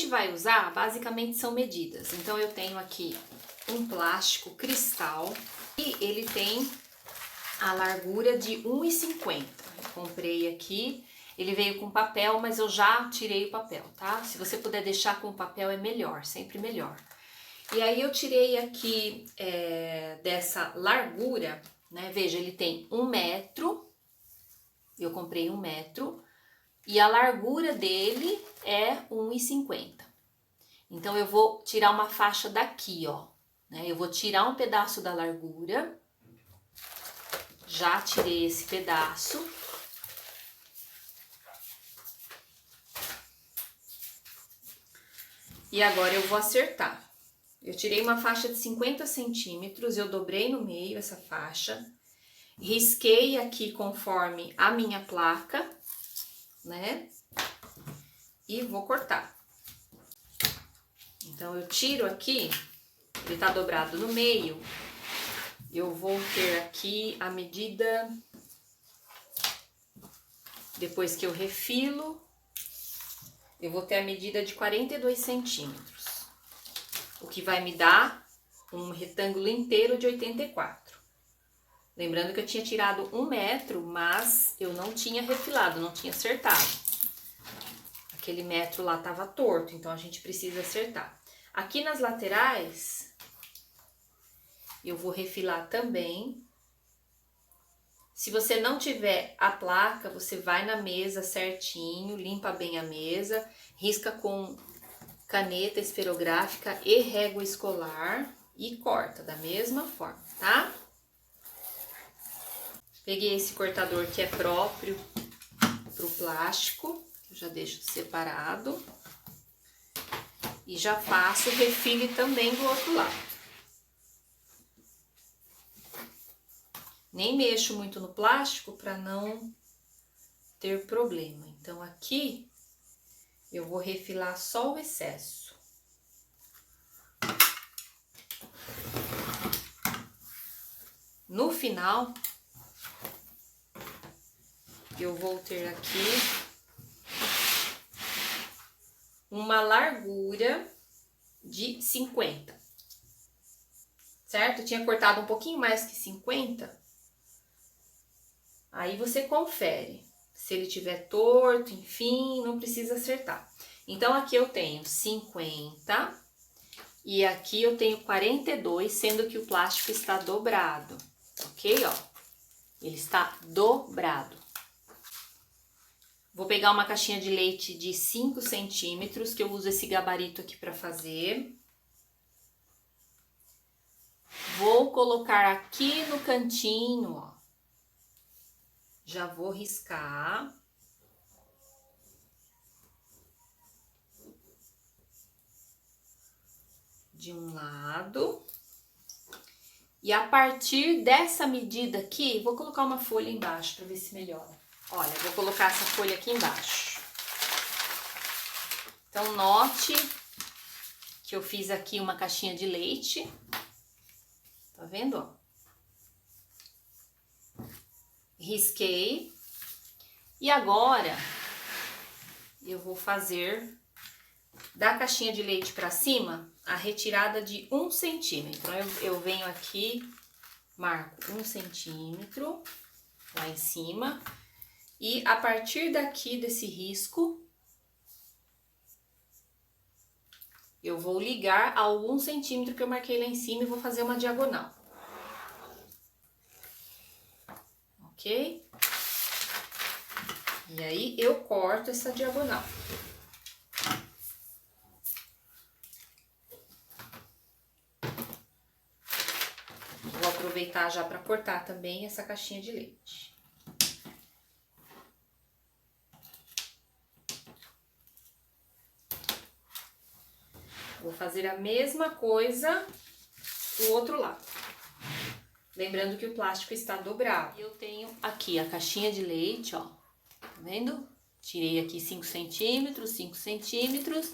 gente vai usar, basicamente, são medidas. Então, eu tenho aqui um plástico cristal e ele tem a largura de 1,50. Eu comprei aqui, ele veio com papel, mas eu já tirei o papel, tá? Se você puder deixar com o papel é melhor, sempre melhor. E aí eu tirei aqui dessa largura, né? Veja, ele tem 1 metro, eu comprei 1 metro, e a largura dele é 1,50. Então eu vou tirar uma faixa daqui, ó, né? Eu vou tirar um pedaço da largura, já tirei esse pedaço. E agora eu vou acertar. Eu tirei uma faixa de 50 centímetros, eu dobrei no meio essa faixa, risquei aqui conforme a minha placa, né? E vou cortar. Então, eu tiro aqui, ele tá dobrado no meio, eu vou ter aqui a medida, depois que eu refilo, eu vou ter a medida de 42 centímetros. O que vai me dar um retângulo inteiro de 84. Lembrando que eu tinha tirado 1 metro, mas eu não tinha refilado, não tinha acertado. Aquele metro lá tava torto, então a gente precisa acertar. Aqui nas laterais, eu vou refilar também. Se você não tiver a placa, você vai na mesa certinho, limpa bem a mesa, risca com caneta esferográfica e régua escolar e corta da mesma forma, tá? Peguei esse cortador que é próprio pro plástico, eu já deixo separado. E já faço o refile também do outro lado. Nem mexo muito no plástico para não ter problema. Então, aqui eu vou refilar só o excesso. No final, eu vou ter aqui uma largura de 50, certo? Eu tinha cortado um pouquinho mais que 50. Aí você confere. Se ele tiver torto, enfim, não precisa acertar. Então, aqui eu tenho 50 e aqui eu tenho 42, sendo que o plástico está dobrado, ok? Ó, ele está dobrado. Vou pegar uma caixinha de leite de 5 centímetros, que eu uso esse gabarito aqui para fazer. Vou colocar aqui no cantinho, ó. Já vou riscar. De um lado. E a partir dessa medida aqui, vou colocar uma folha embaixo para ver se melhora. Olha, vou colocar essa folha aqui embaixo. Então, note que eu fiz aqui uma caixinha de leite. Tá vendo, ó? Risquei. E agora, eu vou fazer da caixinha de leite para cima a retirada de 1 centímetro. Eu venho aqui, marco 1 centímetro lá em cima. E a partir daqui desse risco, eu vou ligar ao 1 centímetro que eu marquei lá em cima e vou fazer uma diagonal. Ok? E aí, eu corto essa diagonal. Vou aproveitar já para cortar também essa caixinha de leite. Vou fazer a mesma coisa do outro lado. Lembrando que o plástico está dobrado. Eu tenho aqui a caixinha de leite, ó. Tá vendo? Tirei aqui 5 centímetros, 5 centímetros.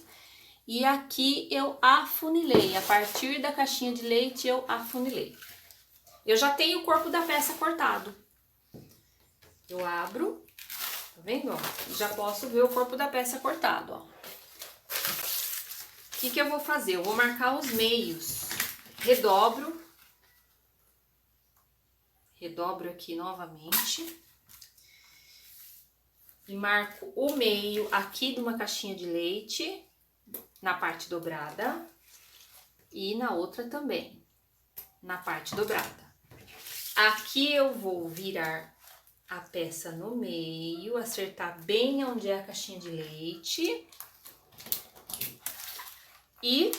E aqui eu afunilei. A partir da caixinha de leite eu afunilei. Eu já tenho o corpo da peça cortado. Eu abro, tá vendo, ó? Já posso ver o corpo da peça cortado, ó. O que eu vou fazer? Eu vou marcar os meios. Redobro aqui novamente. E marco o meio aqui de uma caixinha de leite, na parte dobrada. E na outra também, na parte dobrada. Aqui eu vou virar a peça no meio, acertar bem onde é a caixinha de leite. E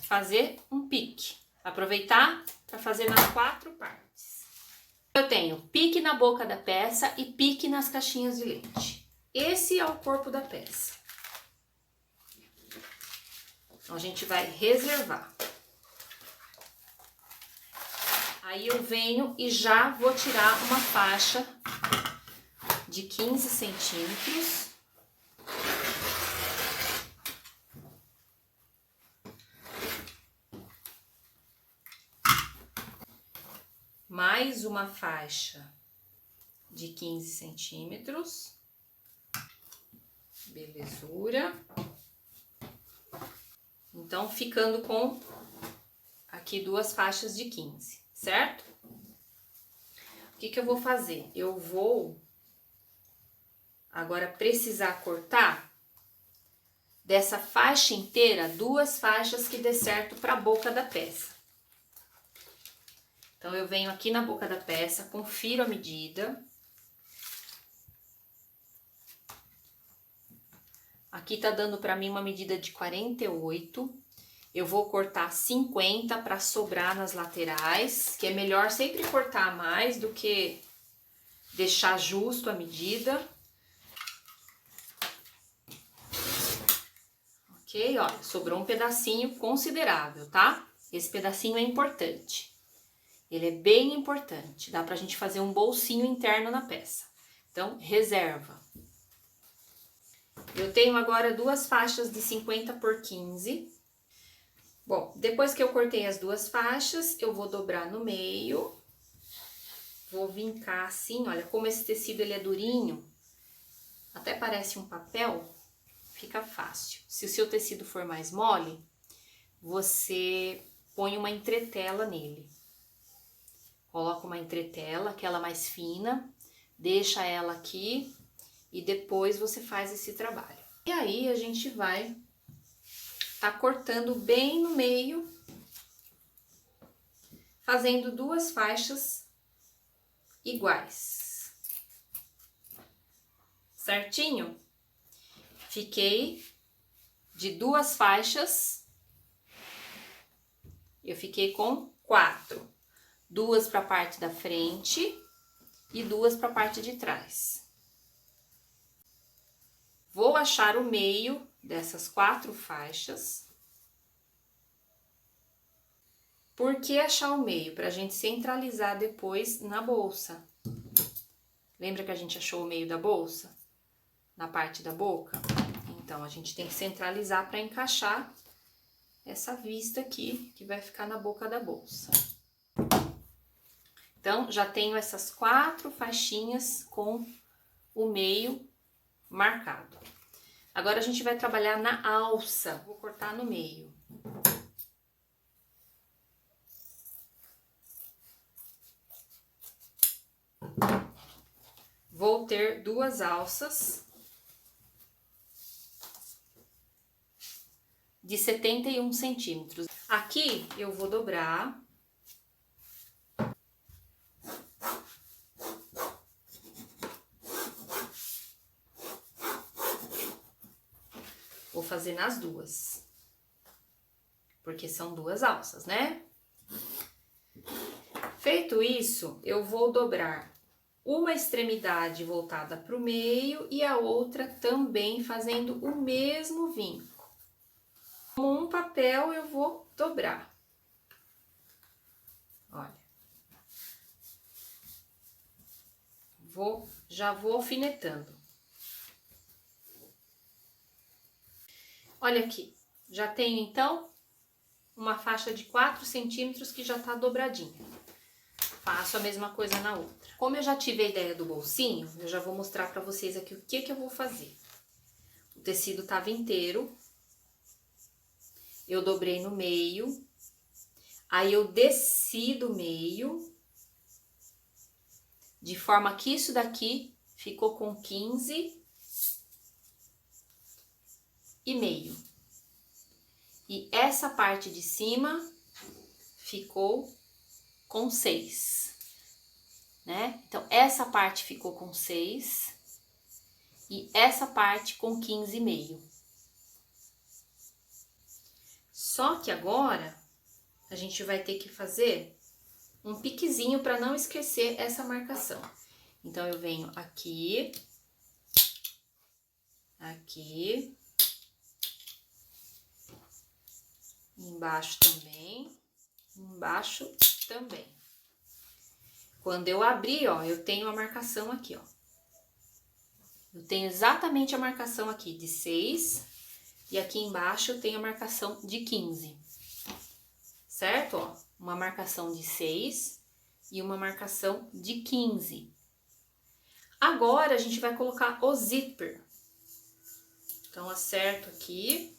fazer um pique. Aproveitar para fazer nas 4 partes. Eu tenho pique na boca da peça e pique nas caixinhas de leite. Esse é o corpo da peça. Então, a gente vai reservar. Aí eu venho e já vou tirar uma faixa de 15 centímetros. Mais uma faixa de 15 centímetros. Belezura. Então, ficando com aqui 2 faixas de 15, certo? O que eu vou fazer? Eu vou agora precisar cortar dessa faixa inteira 2 faixas que dê certo para a boca da peça. Então, eu venho aqui na boca da peça, confiro a medida. Aqui tá dando pra mim uma medida de 48. Eu vou cortar 50 para sobrar nas laterais, que é melhor sempre cortar mais do que deixar justo a medida. Ok, olha, sobrou um pedacinho considerável, tá? Esse pedacinho é importante. Ele é bem importante, dá pra gente fazer um bolsinho interno na peça. Então, reserva. Eu tenho agora 2 faixas de 50 por 15. Bom, depois que eu cortei as 2 faixas, eu vou dobrar no meio. Vou vincar assim, olha, como esse tecido ele é durinho, até parece um papel, fica fácil. Se o seu tecido for mais mole, você põe uma entretela nele. Coloca uma entretela, aquela mais fina, deixa ela aqui e depois você faz esse trabalho. E aí a gente vai tá cortando bem no meio, fazendo 2 faixas iguais. Certinho? Fiquei de 2 faixas, eu fiquei com 4. 2 para a parte da frente e 2 para a parte de trás. Vou achar o meio dessas 4 faixas. Por que achar o meio? Para a gente centralizar depois na bolsa. Lembra que a gente achou o meio da bolsa? Na parte da boca? Então, a gente tem que centralizar para encaixar essa vista aqui, que vai ficar na boca da bolsa. Então, já tenho essas 4 faixinhas com o meio marcado. Agora, a gente vai trabalhar na alça. Vou cortar no meio. Vou ter 2 alças de 71 centímetros. Aqui, eu vou dobrar. Vou fazer nas 2, porque são 2 alças, né? Feito isso, eu vou dobrar uma extremidade voltada para o meio e a outra também fazendo o mesmo vinco. Com um papel eu vou dobrar. Olha. Já vou alfinetando. Olha aqui, já tenho então uma faixa de 4 centímetros que já tá dobradinha. Faço a mesma coisa na outra. Como eu já tive a ideia do bolsinho, eu já vou mostrar pra vocês aqui o que eu vou fazer. O tecido tava inteiro. eu dobrei no meio, aí eu desci do meio, de forma que isso daqui ficou com 15 e meio. E essa parte de cima ficou com 6, né? Então, essa parte ficou com 6 e essa parte com 15,5. Só que agora, a gente vai ter que fazer um piquezinho para não esquecer essa marcação. Então, eu venho aqui, aqui, embaixo também, embaixo também. Quando eu abrir, ó, eu tenho a marcação aqui, ó. Eu tenho exatamente a marcação aqui de 6 e aqui embaixo eu tenho a marcação de 15. Certo? Ó, uma marcação de 6 e uma marcação de 15. Agora, a gente vai colocar o zíper. Então, acerto aqui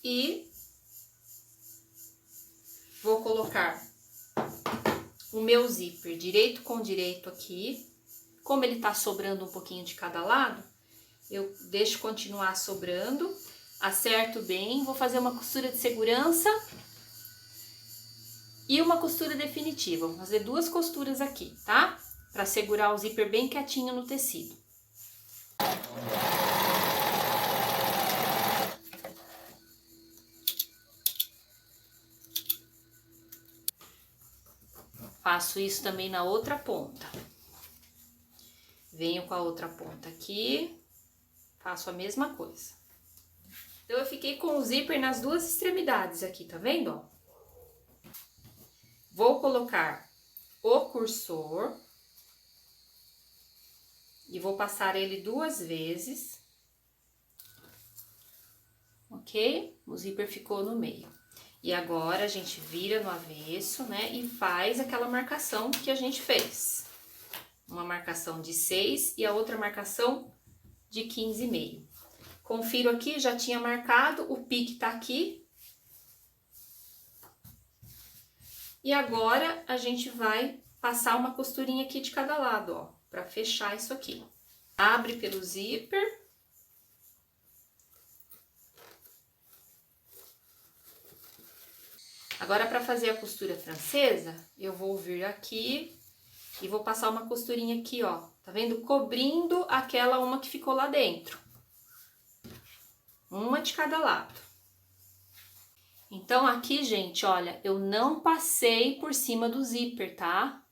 e vou colocar o meu zíper direito com direito aqui. Como ele tá sobrando um pouquinho de cada lado, eu deixo continuar sobrando, acerto bem, vou fazer uma costura de segurança e uma costura definitiva. Vou fazer 2 costuras aqui, tá? Pra segurar o zíper bem quietinho no tecido. Faço isso também na outra ponta. Venho com a outra ponta aqui, faço a mesma coisa. Então, eu fiquei com o zíper nas 2 extremidades aqui, tá vendo, ó? Vou colocar o cursor e vou passar ele 2 vezes, ok? O zíper ficou no meio. E agora, a gente vira no avesso, né? E faz aquela marcação que a gente fez. Uma marcação de 6 e a outra marcação de 15,5. Confiro aqui, já tinha marcado, o pique tá aqui. E agora, a gente vai passar uma costurinha aqui de cada lado, ó, pra fechar isso aqui. Abre pelo zíper. Agora, pra fazer a costura francesa, eu vou vir aqui e vou passar uma costurinha aqui, ó. Tá vendo? Cobrindo aquela uma que ficou lá dentro. Uma de cada lado. Então, aqui, gente, olha, eu não passei por cima do zíper, tá?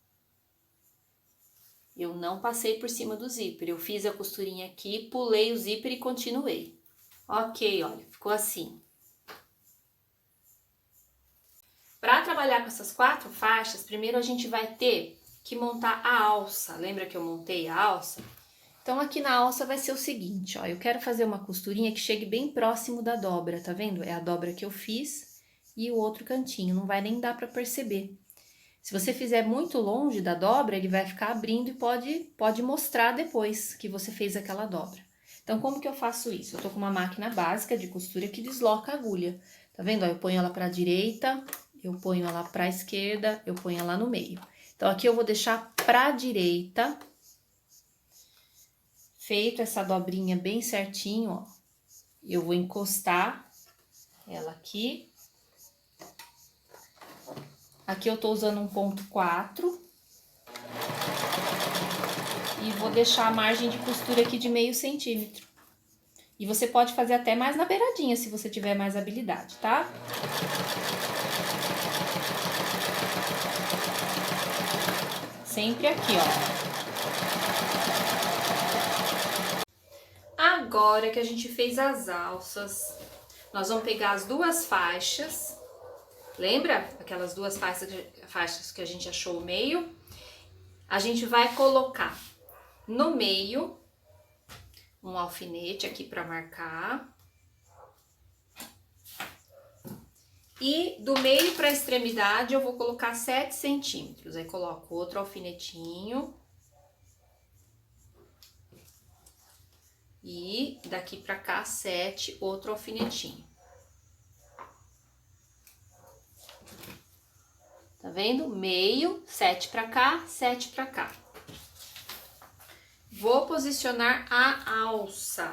Eu não passei por cima do zíper. Eu fiz a costurinha aqui, pulei o zíper e continuei. Ok, olha, ficou assim. Para trabalhar com essas 4 faixas, primeiro a gente vai ter que montar a alça. Lembra que eu montei a alça? Então, aqui na alça vai ser o seguinte, ó. Eu quero fazer uma costurinha que chegue bem próximo da dobra, tá vendo? É a dobra que eu fiz e o outro cantinho, não vai nem dar pra perceber. Se você fizer muito longe da dobra, ele vai ficar abrindo e pode mostrar depois que você fez aquela dobra. Então, como que eu faço isso? Eu tô com uma máquina básica de costura que desloca a agulha. Tá vendo? Ó, eu ponho ela pra direita, eu ponho ela pra esquerda, eu ponho ela no meio. Então, aqui eu vou deixar pra direita, feito essa dobrinha bem certinho, ó. Eu vou encostar ela aqui. Aqui eu tô usando um ponto 4. E vou deixar a margem de costura aqui de meio centímetro. E você pode fazer até mais na beiradinha, se você tiver mais habilidade, tá? Sempre aqui, ó. Agora que a gente fez as alças, nós vamos pegar as 2 faixas. Lembra? Aquelas 2 faixas que a gente achou o meio. A gente vai colocar no meio um alfinete aqui para marcar. E do meio para a extremidade eu vou colocar 7 centímetros. Aí coloco outro alfinetinho. E daqui para cá 7, outro alfinetinho. Tá vendo? Meio, 7 pra cá, 7 pra cá. Vou posicionar a alça.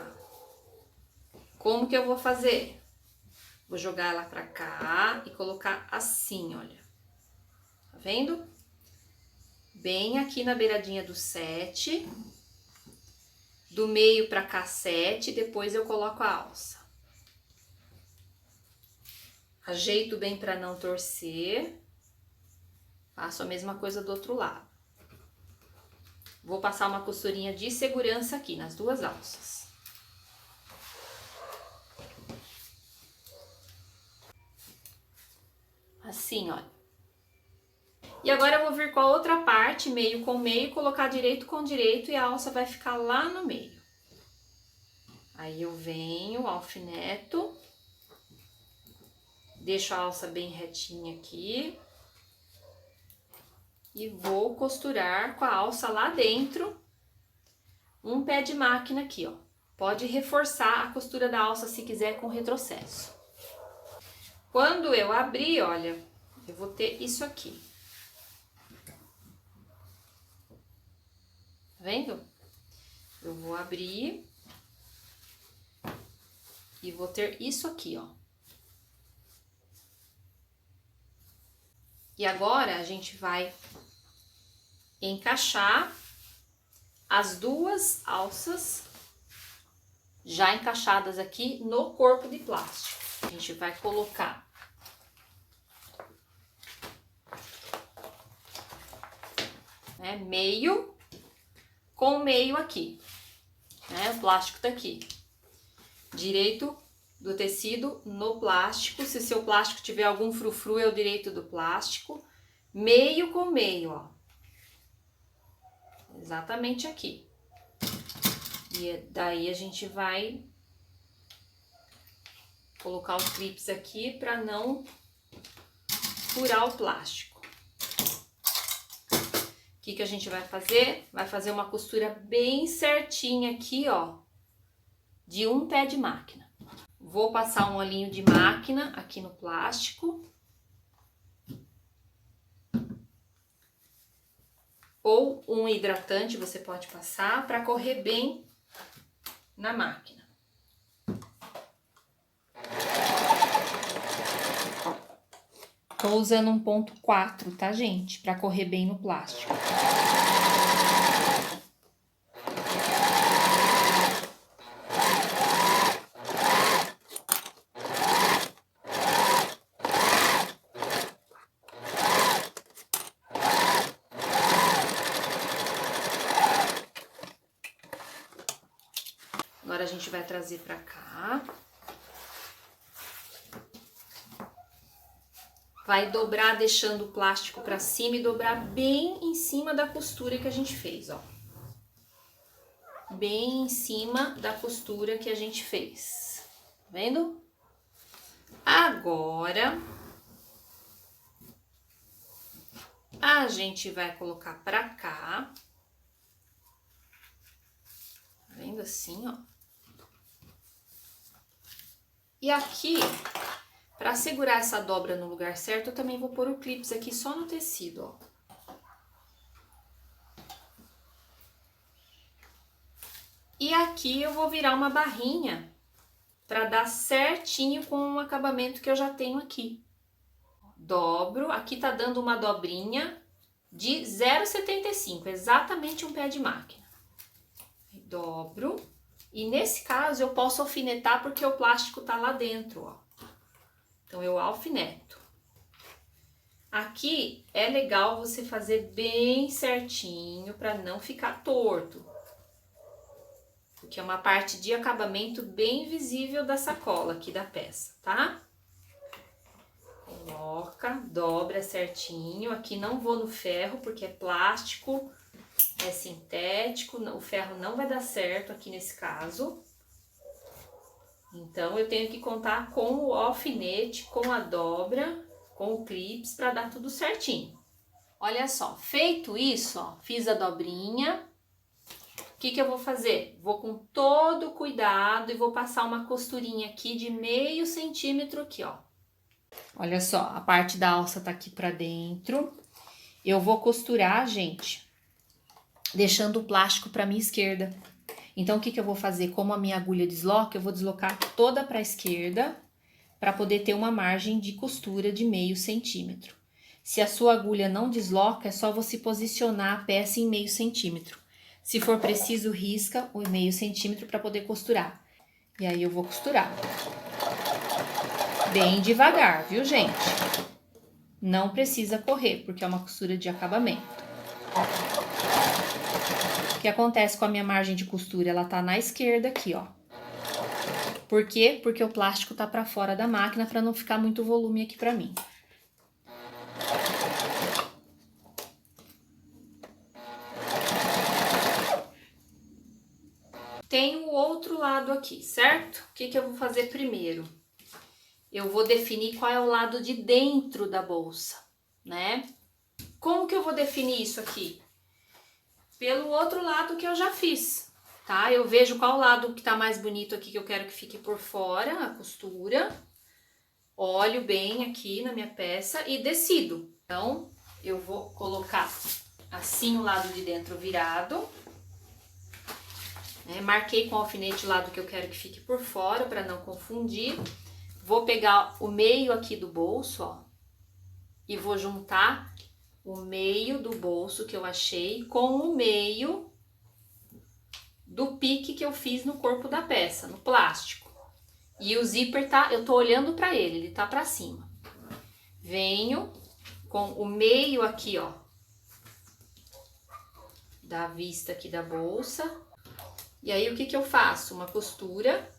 Como que eu vou fazer? Vou jogar ela pra cá e colocar assim, olha. Tá vendo? Bem aqui na beiradinha do 7. Do meio pra cá, 7. Depois eu coloco a alça. Ajeito bem pra não torcer. Faço a mesma coisa do outro lado. Vou passar uma costurinha de segurança aqui nas duas alças. Assim, olha. E agora eu vou vir com a outra parte, meio com meio, colocar direito com direito e a alça vai ficar lá no meio. Aí eu venho, alfineto, deixo a alça bem retinha aqui. E vou costurar com a alça lá dentro, um pé de máquina aqui, ó. Pode reforçar a costura da alça se quiser com retrocesso. Quando eu abrir, olha, eu vou ter isso aqui. Tá vendo? Eu vou abrir e vou ter isso aqui, ó. E agora a gente vai encaixar as duas alças já encaixadas aqui no corpo de plástico. A gente vai colocar meio com meio aqui, né? O plástico tá aqui. Direito do tecido no plástico. Se o seu plástico tiver algum frufru, é o direito do plástico. Meio com meio, ó. Exatamente aqui. E daí a gente vai colocar os clips aqui para não furar o plástico. O que que a gente vai fazer? Vai fazer uma costura bem certinha aqui, ó, de um pé de máquina. Vou passar um olhinho de máquina aqui no plástico. Ou um hidratante você pode passar para correr bem na máquina. Tô usando um 1.4, tá, gente? Para correr bem no plástico. Agora a gente vai trazer pra cá. Vai dobrar deixando o plástico pra cima e dobrar bem em cima da costura que a gente fez, ó. Bem em cima da costura que a gente fez. Tá vendo? Agora, a gente vai colocar pra cá. Tá vendo assim, ó? E aqui, para segurar essa dobra no lugar certo, eu também vou pôr o clips aqui só no tecido, ó. E aqui eu vou virar uma barrinha para dar certinho com o acabamento que eu já tenho aqui. Dobro, aqui tá dando uma dobrinha de 0,75, exatamente um pé de máquina. Dobro. E nesse caso eu posso alfinetar porque o plástico tá lá dentro, ó. Então eu alfineto. Aqui é legal você fazer bem certinho para não ficar torto. Porque é uma parte de acabamento bem visível da sacola aqui da peça, tá? Coloca, dobra certinho. Aqui não vou no ferro porque é plástico. É sintético, o ferro não vai dar certo aqui nesse caso. Então, eu tenho que contar com o alfinete, com a dobra, com o clips, para dar tudo certinho. Olha só, feito isso, ó, fiz a dobrinha. O que que eu vou fazer? Vou com todo cuidado e vou passar uma costurinha aqui de meio centímetro aqui, ó. Olha só, a parte da alça tá aqui pra dentro. Eu vou costurar, gente, deixando o plástico pra minha esquerda. Então, o que que eu vou fazer? Como a minha agulha desloca, eu vou deslocar toda pra esquerda, para poder ter uma margem de costura de meio centímetro. Se a sua agulha não desloca, é só você posicionar a peça em meio centímetro. Se for preciso, risca o meio centímetro para poder costurar. E aí eu vou costurar. Bem devagar, viu, gente? Não precisa correr, porque é uma costura de acabamento. O que acontece com a minha margem de costura? Ela tá na esquerda aqui, ó. Por quê? Porque o plástico tá para fora da máquina para não ficar muito volume aqui para mim. Tem o outro lado aqui, certo? O que que eu vou fazer primeiro? Eu vou definir qual é o lado de dentro da bolsa, né? Como que eu vou definir isso aqui? Pelo outro lado que eu já fiz, tá? Eu vejo qual lado que tá mais bonito aqui que eu quero que fique por fora, a costura. Olho bem aqui na minha peça e decido. Então, eu vou colocar assim o lado de dentro virado. Marquei com alfinete o lado que eu quero que fique por fora, para não confundir. Vou pegar o meio aqui do bolso, ó, e vou juntar o meio do bolso que eu achei com o meio do pique que eu fiz no corpo da peça, no plástico. E o zíper tá, eu tô olhando para ele tá para cima. Venho com o meio aqui, ó, da vista aqui da bolsa. E aí, o que que eu faço? Uma costura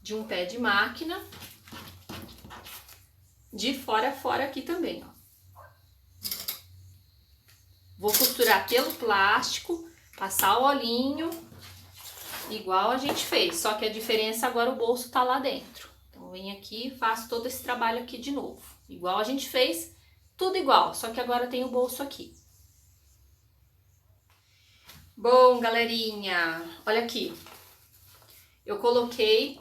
de um pé de máquina, de fora a fora aqui também, ó. Vou costurar pelo plástico, passar o olhinho, igual a gente fez, só que a diferença agora o bolso tá lá dentro. Então, venho aqui e faço todo esse trabalho aqui de novo. Igual a gente fez, tudo igual, só que agora tem o bolso aqui. Bom, galerinha, olha aqui. Eu coloquei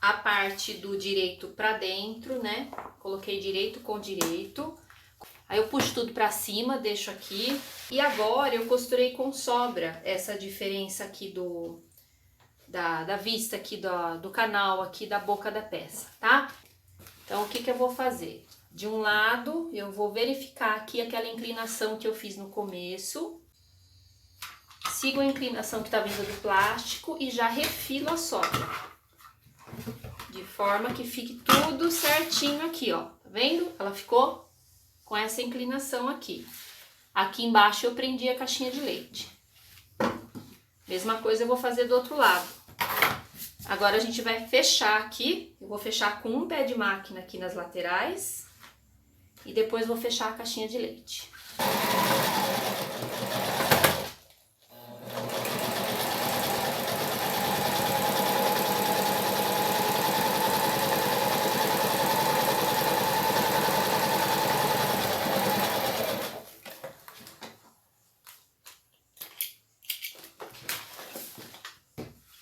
a parte do direito pra dentro, né? Coloquei direito com direito. Aí eu puxo tudo pra cima, deixo aqui. E agora eu costurei com sobra essa diferença aqui da vista aqui do canal, aqui da boca da peça, tá? Então, o que que eu vou fazer? De um lado, eu vou verificar aqui aquela inclinação que eu fiz no começo. Sigo a inclinação que tá vindo do plástico e já refilo a sobra. De forma que fique tudo certinho aqui, ó. Tá vendo? Ela ficou com essa inclinação aqui. Aqui embaixo eu prendi a caixinha de leite. Mesma coisa eu vou fazer do outro lado. Agora a gente vai fechar aqui. Eu vou fechar com um pé de máquina aqui nas laterais. E depois vou fechar a caixinha de leite.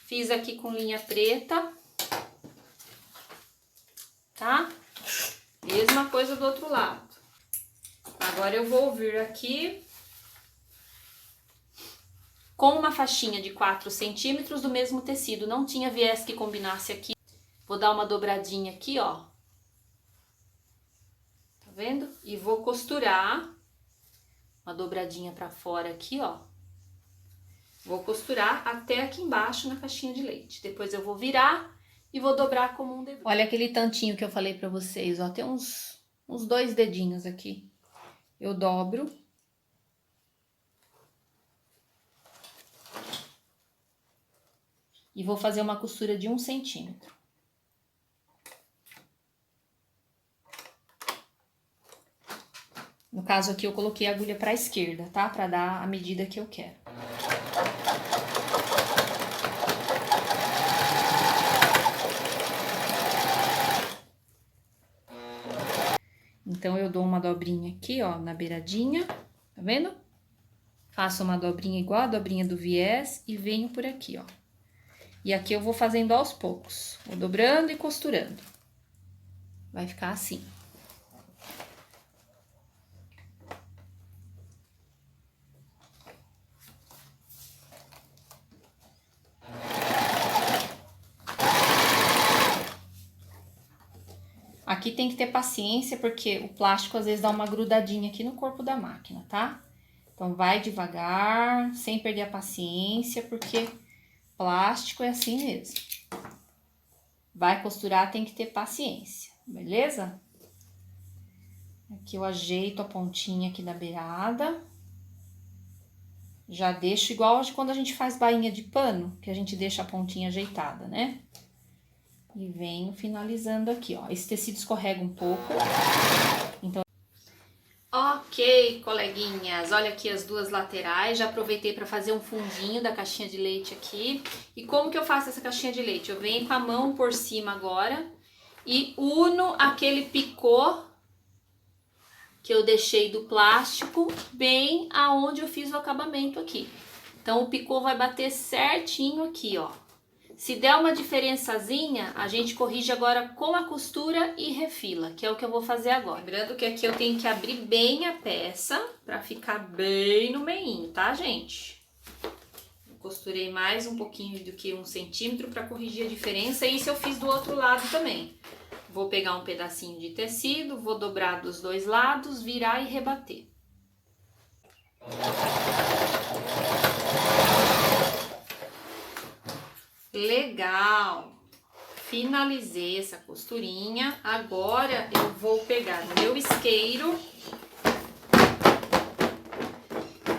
Fiz aqui com linha preta, tá? Mesma coisa do outro lado. Agora eu vou vir aqui com uma faixinha de 4 centímetros do mesmo tecido. Não tinha viés que combinasse aqui. Vou dar uma dobradinha aqui, ó. Tá vendo? E vou costurar uma dobradinha pra fora aqui, ó. Vou costurar até aqui embaixo na caixinha de leite. Depois eu vou virar e vou dobrar como um debruço. Olha aquele tantinho que eu falei pra vocês, ó. Tem uns 2 dedinhos aqui. Eu dobro. E vou fazer uma costura de 1 centímetro. No caso aqui eu coloquei a agulha pra esquerda, tá? Pra dar a medida que eu quero. Então, eu dou uma dobrinha aqui, ó, na beiradinha, tá vendo? Faço uma dobrinha igual a dobrinha do viés e venho por aqui, ó. E aqui eu vou fazendo aos poucos, vou dobrando e costurando. Vai ficar assim. Aqui tem que ter paciência, porque o plástico às vezes dá uma grudadinha aqui no corpo da máquina, tá? Então, vai devagar, sem perder a paciência, porque plástico é assim mesmo. Vai costurar, tem que ter paciência, beleza? Aqui eu ajeito a pontinha aqui da beirada. Já deixo igual quando a gente faz bainha de pano, que a gente deixa a pontinha ajeitada, né? E venho finalizando aqui, ó. Esse tecido escorrega um pouco. Então... Ok, coleguinhas, olha aqui as duas laterais. Já aproveitei para fazer um fundinho da caixinha de leite aqui. E como que eu faço essa caixinha de leite? Eu venho com a mão por cima agora e uno aquele picô que eu deixei do plástico bem aonde eu fiz o acabamento aqui. Então, o picô vai bater certinho aqui, ó. Se der uma diferençazinha, a gente corrige agora com a costura e refila, que é o que eu vou fazer agora. Lembrando que aqui eu tenho que abrir bem a peça para ficar bem no meinho, tá, gente? Eu costurei mais um pouquinho do que 1 centímetro para corrigir a diferença, e isso eu fiz do outro lado também. Vou pegar um pedacinho de tecido, vou dobrar dos dois lados, virar e rebater. Legal! Finalizei essa costurinha. Agora eu vou pegar o meu isqueiro.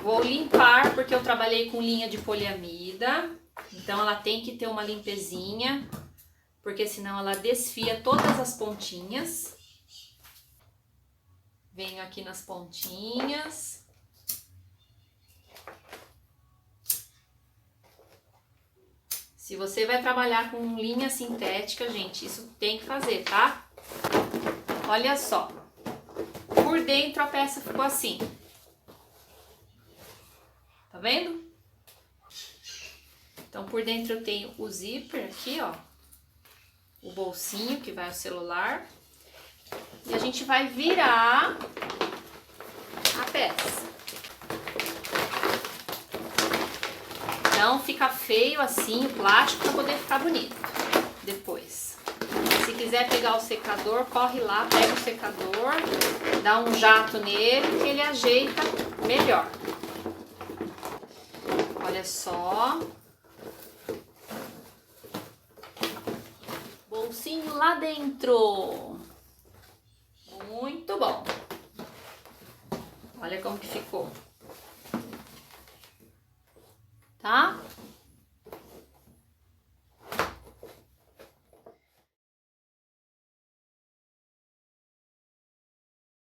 Vou limpar, porque eu trabalhei com linha de poliamida. Então ela tem que ter uma limpezinha, porque senão ela desfia todas as pontinhas. Venho aqui nas pontinhas. Se você vai trabalhar com linha sintética, gente, isso tem que fazer, tá? Olha só. Por dentro a peça ficou assim. Tá vendo? Então, por dentro eu tenho o zíper aqui, ó. O bolsinho que vai o celular. E a gente vai virar a peça. Não fica feio assim o plástico para poder ficar bonito depois. Se quiser pegar o secador, corre lá, pega o secador, dá um jato nele que ele ajeita melhor. Olha só. Bolsinho lá dentro. Muito bom. Olha como que ficou. Tá?